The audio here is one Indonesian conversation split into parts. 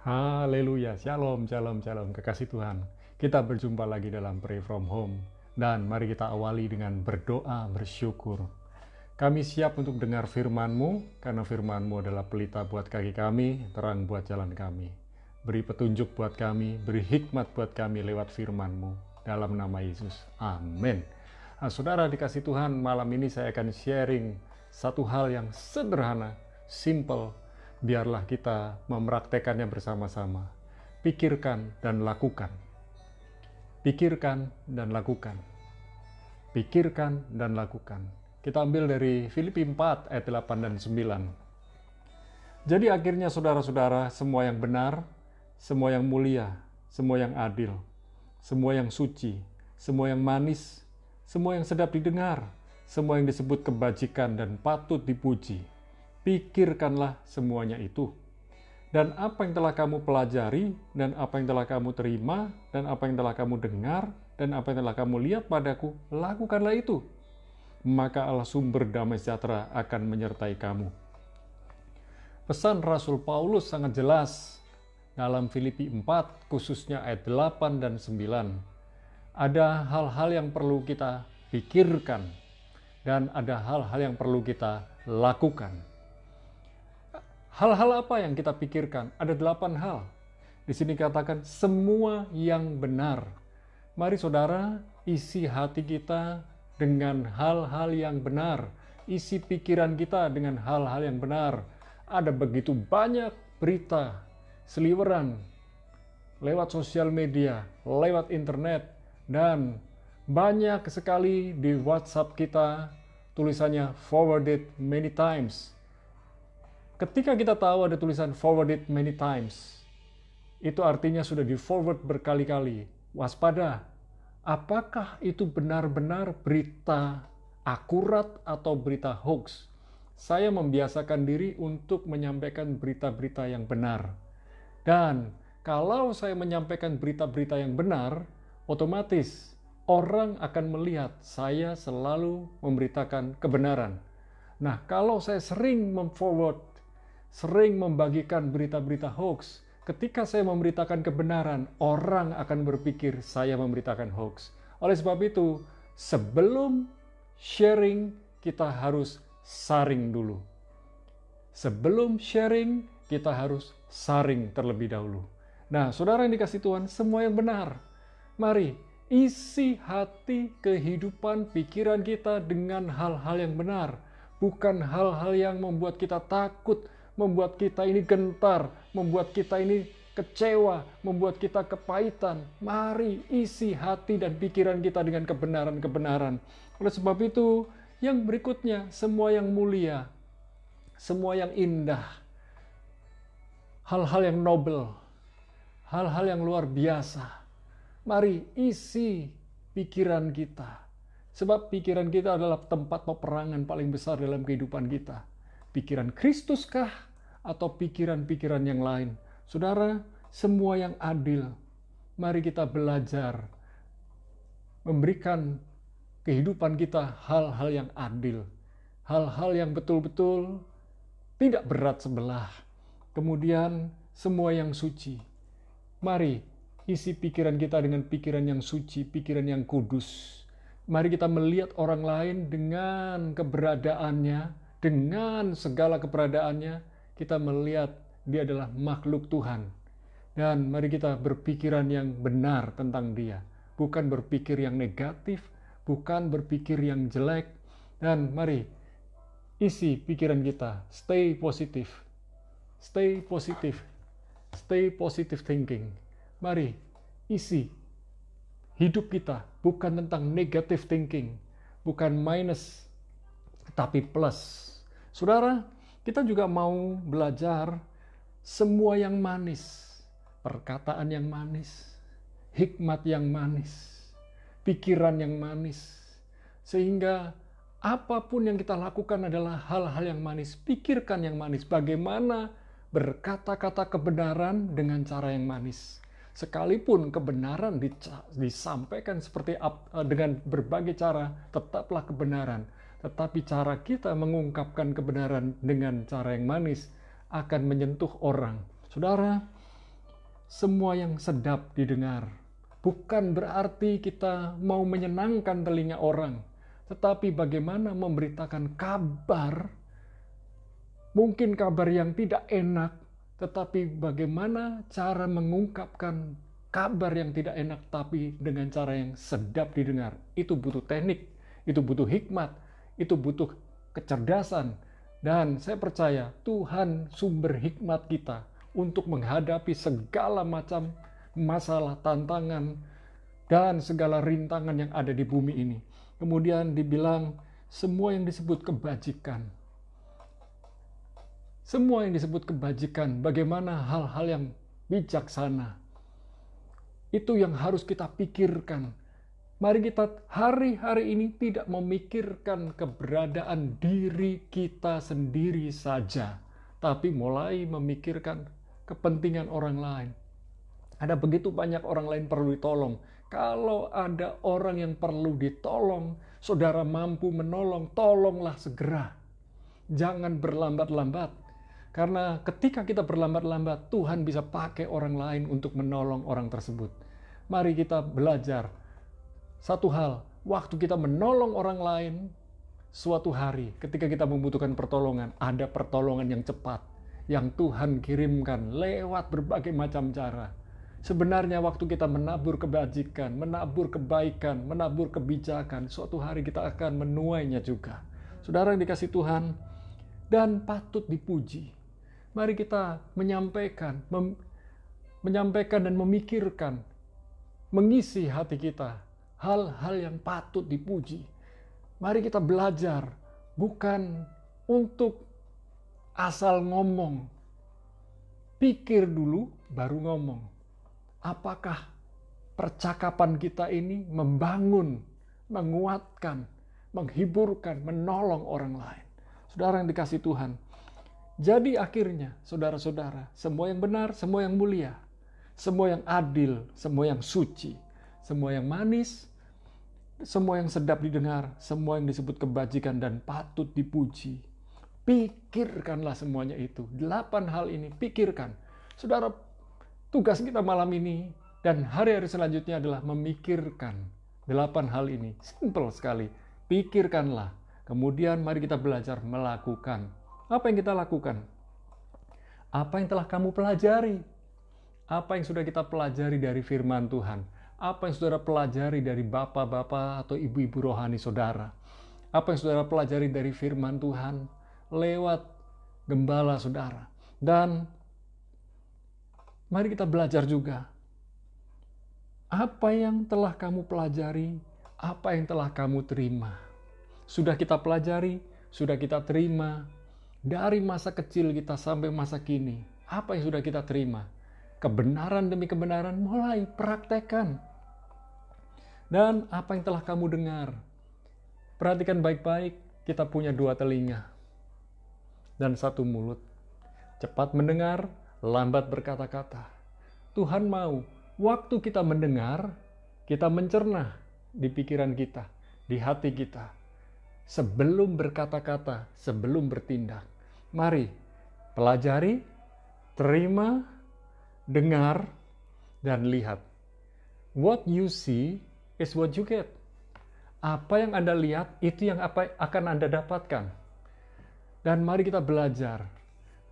Haleluya, shalom, shalom, shalom, kekasih Tuhan. Kita berjumpa lagi dalam Pray From Home. Dan mari kita awali dengan berdoa bersyukur. Kami siap untuk dengar firman-Mu, karena firman-Mu adalah pelita buat kaki kami, terang buat jalan kami. Beri petunjuk buat kami, beri hikmat buat kami lewat firman-Mu. Dalam nama Yesus, amin. Nah, saudara dikasih Tuhan, malam ini saya akan sharing satu hal yang sederhana, simple. Biarlah kita mempraktekannya bersama-sama. Pikirkan dan lakukan. Pikirkan dan lakukan. Pikirkan dan lakukan. Kita ambil dari Filipi 4 ayat 8 dan 9. Jadi akhirnya saudara-saudara, semua yang benar, semua yang mulia, semua yang adil, semua yang suci, semua yang manis, semua yang sedap didengar, semua yang disebut kebajikan dan patut dipuji, pikirkanlah semuanya itu. Dan apa yang telah kamu pelajari, dan apa yang telah kamu terima, dan apa yang telah kamu dengar, dan apa yang telah kamu lihat padaku, lakukanlah itu. Maka Allah sumber damai sejahtera akan menyertai kamu. Pesan Rasul Paulus sangat jelas dalam Filipi 4, khususnya ayat 8 dan 9. Ada hal-hal yang perlu kita pikirkan, dan ada hal-hal yang perlu kita lakukan. Hal-hal apa yang kita pikirkan? Ada 8 hal. Di sini katakan semua yang benar. Mari saudara, isi hati kita dengan hal-hal yang benar. Isi pikiran kita dengan hal-hal yang benar. Ada begitu banyak berita, seliweran, lewat sosial media, lewat internet, dan banyak sekali di WhatsApp kita tulisannya forwarded many times. Ketika kita tahu ada tulisan forwarded many times, itu artinya sudah di-forward berkali-kali. Waspada, apakah itu benar-benar berita akurat atau berita hoax? Saya membiasakan diri untuk menyampaikan berita-berita yang benar. Dan kalau saya menyampaikan berita-berita yang benar, otomatis orang akan melihat saya selalu memberitakan kebenaran. Nah, kalau saya sering sering membagikan berita-berita hoax, ketika saya memberitakan kebenaran, orang akan berpikir saya memberitakan hoax. Oleh sebab itu, sebelum sharing, kita harus saring dulu. Sebelum sharing, kita harus saring terlebih dahulu. Nah, saudara yang dikasih Tuhan, semua yang benar. Mari, isi hati, kehidupan, pikiran kita dengan hal-hal yang benar. Bukan hal-hal yang membuat kita takut, membuat kita ini gentar, membuat kita ini kecewa, membuat kita kepahitan. Mari isi hati dan pikiran kita dengan kebenaran-kebenaran. Oleh sebab itu, yang berikutnya, semua yang mulia, semua yang indah, hal-hal yang nobel, hal-hal yang luar biasa. Mari isi pikiran kita. Sebab pikiran kita adalah tempat peperangan paling besar dalam kehidupan kita. Pikiran Kristuskah atau pikiran-pikiran yang lain? Saudara, semua yang adil. Mari kita belajar memberikan kehidupan kita hal-hal yang adil. Hal-hal yang betul-betul tidak berat sebelah. Kemudian semua yang suci. Mari isi pikiran kita dengan pikiran yang suci, pikiran yang kudus. Mari kita melihat orang lain dengan keberadaannya, dengan segala keberadaannya, kita melihat dia adalah makhluk Tuhan. Dan mari kita berpikiran yang benar tentang dia. Bukan berpikir yang negatif, bukan berpikir yang jelek. Dan mari isi pikiran kita, stay positive. Stay positive. Stay positive thinking. Mari isi hidup kita bukan tentang negative thinking, bukan minus, tapi plus. Saudara, kita juga mau belajar semua yang manis, perkataan yang manis, hikmat yang manis, pikiran yang manis, sehingga apapun yang kita lakukan adalah hal-hal yang manis. Pikirkan yang manis, bagaimana berkata-kata kebenaran dengan cara yang manis. Sekalipun kebenaran disampaikan dengan berbagai cara, tetaplah kebenaran. Tetapi cara kita mengungkapkan kebenaran dengan cara yang manis akan menyentuh orang. Saudara, semua yang sedap didengar. Bukan berarti kita mau menyenangkan telinga orang, tetapi bagaimana memberitakan kabar, mungkin kabar yang tidak enak, tetapi bagaimana cara mengungkapkan kabar yang tidak enak, tapi dengan cara yang sedap didengar. Itu butuh teknik, itu butuh hikmat, itu butuh kecerdasan. Dan saya percaya Tuhan sumber hikmat kita untuk menghadapi segala macam masalah, tantangan, dan segala rintangan yang ada di bumi ini. Kemudian dibilang semua yang disebut kebajikan. Semua yang disebut kebajikan, bagaimana hal-hal yang bijaksana. Itu yang harus kita pikirkan. Mari kita hari-hari ini tidak memikirkan keberadaan diri kita sendiri saja, tapi mulai memikirkan kepentingan orang lain. Ada begitu banyak orang lain perlu ditolong. Kalau ada orang yang perlu ditolong, saudara mampu menolong, tolonglah segera. Jangan berlambat-lambat. Karena ketika kita berlambat-lambat, Tuhan bisa pakai orang lain untuk menolong orang tersebut. Mari kita belajar satu hal, waktu kita menolong orang lain, suatu hari ketika kita membutuhkan pertolongan, ada pertolongan yang cepat, yang Tuhan kirimkan lewat berbagai macam cara. Sebenarnya waktu kita menabur kebajikan, menabur kebaikan, menabur kebijakan, suatu hari kita akan menuainya juga. Saudara yang dikasih Tuhan, dan patut dipuji. Mari kita menyampaikan dan memikirkan, mengisi hati kita, hal-hal yang patut dipuji. Mari kita belajar, bukan untuk asal ngomong. Pikir dulu, baru ngomong. Apakah percakapan kita ini membangun, menguatkan, menghiburkan, menolong orang lain? Saudara yang dikasih Tuhan. Jadi akhirnya, saudara-saudara, semua yang benar, semua yang mulia, semua yang adil, semua yang suci, semua yang manis, semua yang sedap didengar, semua yang disebut kebajikan dan patut dipuji. Pikirkanlah semuanya itu. 8 hal ini, pikirkan. Saudara, tugas kita malam ini dan hari-hari selanjutnya adalah memikirkan 8 hal ini. Simple sekali. Pikirkanlah. Kemudian mari kita belajar melakukan. Apa yang kita lakukan? Apa yang telah kamu pelajari? Apa yang sudah kita pelajari dari firman Tuhan? Apa yang saudara pelajari dari bapak-bapak atau ibu-ibu rohani saudara? Apa yang saudara pelajari dari firman Tuhan lewat gembala saudara? Dan mari kita belajar juga. Apa yang telah kamu pelajari, apa yang telah kamu terima. Sudah kita pelajari, sudah kita terima. Dari masa kecil kita sampai masa kini, apa yang sudah kita terima? Kebenaran demi kebenaran, mulai praktekkan. Dan apa yang telah kamu dengar? Perhatikan baik-baik, kita punya 2 telinga dan 1 mulut. Cepat mendengar, lambat berkata-kata. Tuhan mau, waktu kita mendengar, kita mencerna di pikiran kita, di hati kita. Sebelum berkata-kata, sebelum bertindak. Mari, pelajari, terima, dengar, dan lihat. What you see is what you get. Apa yang Anda lihat, itu yang akan Anda dapatkan. Dan mari kita belajar.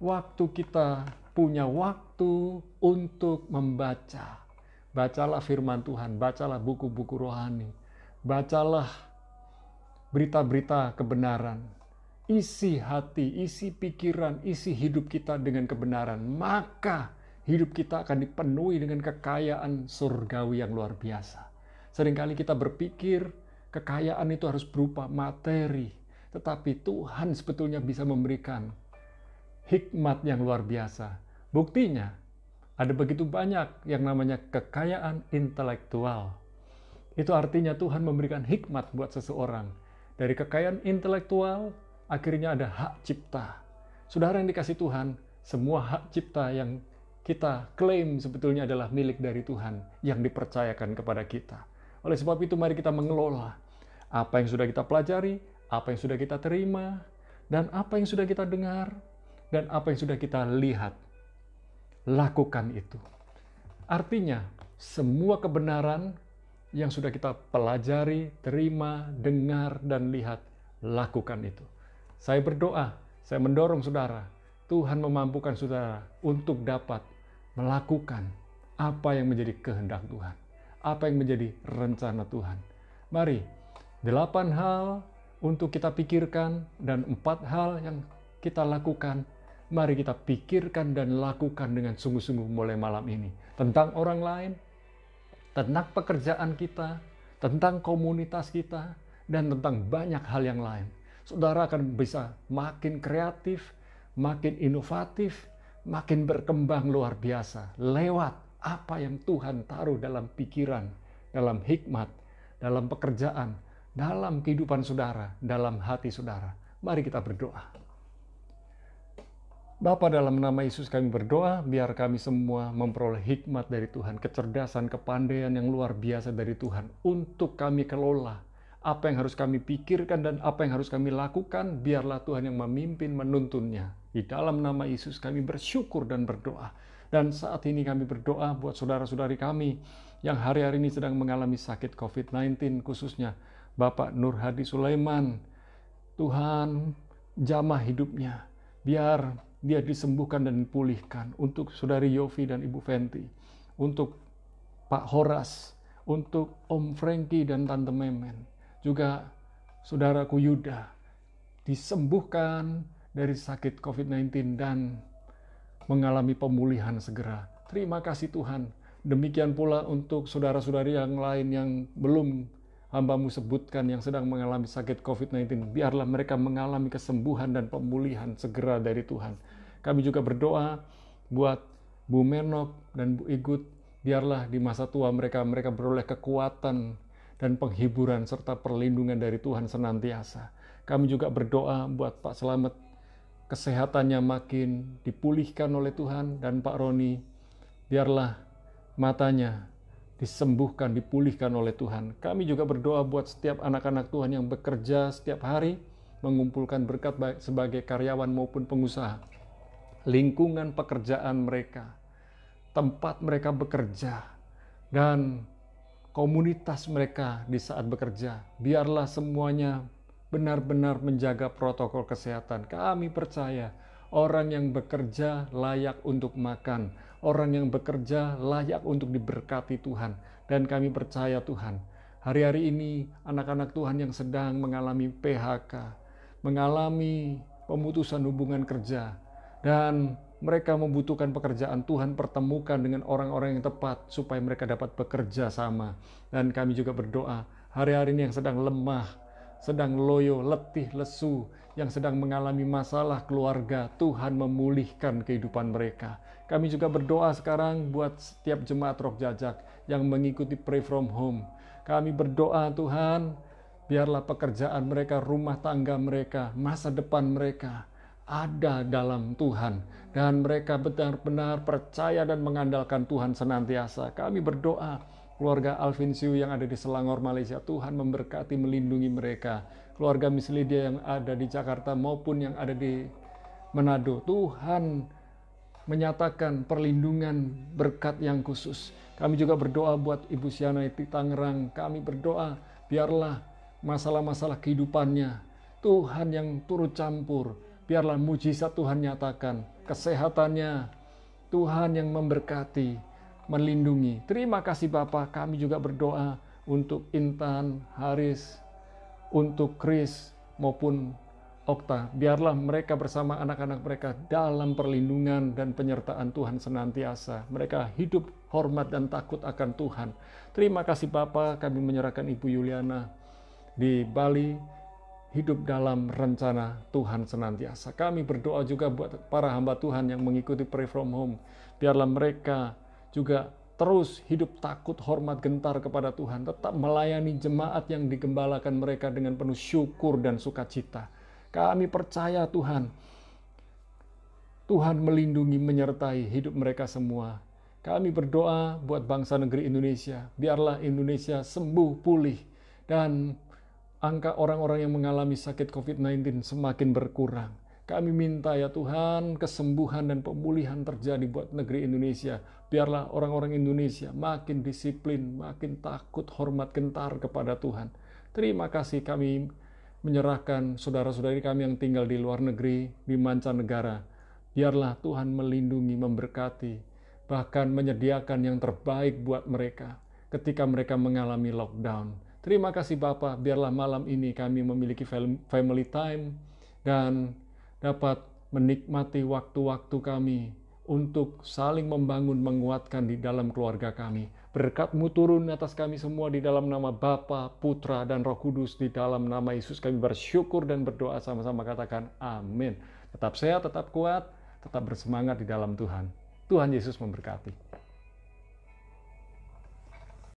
Waktu kita punya waktu untuk membaca. Bacalah firman Tuhan, bacalah buku-buku rohani. Bacalah berita-berita kebenaran. Isi hati, isi pikiran, isi hidup kita dengan kebenaran. Maka hidup kita akan dipenuhi dengan kekayaan surgawi yang luar biasa. Seringkali kita berpikir kekayaan itu harus berupa materi. Tetapi Tuhan sebetulnya bisa memberikan hikmat yang luar biasa. Buktinya, ada begitu banyak yang namanya kekayaan intelektual. Itu artinya Tuhan memberikan hikmat buat seseorang. Dari kekayaan intelektual, akhirnya ada hak cipta. Saudara yang dikasih Tuhan, semua hak cipta yang kita klaim sebetulnya adalah milik dari Tuhan yang dipercayakan kepada kita. Oleh sebab itu mari kita mengelola apa yang sudah kita pelajari, apa yang sudah kita terima, dan apa yang sudah kita dengar, dan apa yang sudah kita lihat. Lakukan itu. Artinya, semua kebenaran yang sudah kita pelajari, terima, dengar, dan lihat, lakukan itu. Saya berdoa, saya mendorong saudara, Tuhan memampukan saudara untuk dapat melakukan apa yang menjadi kehendak Tuhan, apa yang menjadi rencana Tuhan. Mari, 8 hal untuk kita pikirkan dan 4 hal yang kita lakukan. Mari kita pikirkan dan lakukan dengan sungguh-sungguh mulai malam ini. Tentang orang lain, tentang pekerjaan kita, tentang komunitas kita, dan tentang banyak hal yang lain. Saudara akan bisa makin kreatif, makin inovatif, makin berkembang luar biasa lewat apa yang Tuhan taruh dalam pikiran, dalam hikmat, dalam pekerjaan, dalam kehidupan saudara, dalam hati saudara. Mari kita berdoa. Bapa, dalam nama Yesus kami berdoa, biar kami semua memperoleh hikmat dari Tuhan, kecerdasan, kepandaian yang luar biasa dari Tuhan, untuk kami kelola apa yang harus kami pikirkan dan apa yang harus kami lakukan, biarlah Tuhan yang memimpin menuntunnya. Di dalam nama Yesus kami bersyukur dan berdoa. Dan saat ini kami berdoa buat saudara-saudari kami yang hari-hari ini sedang mengalami sakit COVID-19, khususnya Bapak Nur Hadi Sulaiman. Tuhan, jamah hidupnya, biar dia disembuhkan dan dipulihkan. Untuk saudari Yofi dan Ibu Fenty, untuk Pak Horas, untuk Om Frankie dan Tante Memen, juga saudaraku Yuda, disembuhkan dari sakit COVID-19 dan mengalami pemulihan segera. Terima kasih Tuhan. Demikian pula untuk saudara-saudari yang lain yang belum hamba-Mu sebutkan yang sedang mengalami sakit COVID-19, biarlah mereka mengalami kesembuhan dan pemulihan segera dari Tuhan. Kami juga berdoa buat Bu Menok dan Bu Igut, biarlah di masa tua mereka beroleh kekuatan dan penghiburan serta perlindungan dari Tuhan senantiasa. Kami juga berdoa buat Pak Slamet, kesehatannya makin dipulihkan oleh Tuhan, dan Pak Roni, biarlah matanya disembuhkan, dipulihkan oleh Tuhan. Kami juga berdoa buat setiap anak-anak Tuhan yang bekerja setiap hari, mengumpulkan berkat baik sebagai karyawan maupun pengusaha. Lingkungan pekerjaan mereka, tempat mereka bekerja, dan komunitas mereka di saat bekerja, biarlah semuanya benar-benar menjaga protokol kesehatan. Kami percaya orang yang bekerja layak untuk makan, orang yang bekerja layak untuk diberkati Tuhan. Dan kami percaya Tuhan, hari-hari ini anak-anak Tuhan yang sedang mengalami PHK, mengalami pemutusan hubungan kerja, dan mereka membutuhkan pekerjaan, Tuhan pertemukan dengan orang-orang yang tepat supaya mereka dapat bekerja sama. Dan kami juga berdoa, hari-hari ini yang sedang lemah, sedang loyo, letih, lesu, yang sedang mengalami masalah keluarga, Tuhan memulihkan kehidupan mereka. Kami juga berdoa sekarang buat setiap jemaat Roh Jajak yang mengikuti Pray From Home. Kami berdoa Tuhan, biarlah pekerjaan mereka, rumah tangga mereka, masa depan mereka ada dalam Tuhan, dan mereka benar-benar percaya dan mengandalkan Tuhan senantiasa. Kami berdoa keluarga Alvin Siu yang ada di Selangor, Malaysia, Tuhan memberkati, melindungi mereka. Keluarga Miss Lydia yang ada di Jakarta maupun yang ada di Manado, Tuhan menyatakan perlindungan berkat yang khusus. Kami juga berdoa buat Ibu Siana di Tangerang. Kami berdoa biarlah masalah-masalah kehidupannya Tuhan yang turut campur. Biarlah mujizat Tuhan nyatakan, kesehatannya Tuhan yang memberkati, melindungi. Terima kasih Bapa. Kami juga berdoa untuk Intan, Haris, untuk Chris maupun Okta. Biarlah mereka bersama anak-anak mereka dalam perlindungan dan penyertaan Tuhan senantiasa. Mereka hidup hormat dan takut akan Tuhan. Terima kasih Bapa. Kami menyerahkan Ibu Yuliana di Bali, hidup dalam rencana Tuhan senantiasa. Kami berdoa juga buat para hamba Tuhan yang mengikuti Pray From Home. Biarlah mereka juga terus hidup takut, hormat, gentar kepada Tuhan. Tetap melayani jemaat yang digembalakan mereka dengan penuh syukur dan sukacita. Kami percaya Tuhan, Tuhan melindungi, menyertai hidup mereka semua. Kami berdoa buat bangsa negeri Indonesia. Biarlah Indonesia sembuh, pulih, dan angka orang-orang yang mengalami sakit COVID-19 semakin berkurang. Kami minta ya Tuhan, kesembuhan dan pemulihan terjadi buat negeri Indonesia. Biarlah orang-orang Indonesia makin disiplin, makin takut, hormat, gentar kepada Tuhan. Terima kasih, kami menyerahkan saudara-saudari kami yang tinggal di luar negeri, di mancanegara. Biarlah Tuhan melindungi, memberkati, bahkan menyediakan yang terbaik buat mereka ketika mereka mengalami lockdown. Terima kasih Bapa, biarlah malam ini kami memiliki family time dan dapat menikmati waktu-waktu kami untuk saling membangun, menguatkan di dalam keluarga kami. Berkat-Mu turun atas kami semua di dalam nama Bapa, Putra, dan Roh Kudus. Di dalam nama Yesus kami bersyukur dan berdoa sama-sama katakan amin. Tetap sehat, tetap kuat, tetap bersemangat di dalam Tuhan. Tuhan Yesus memberkati.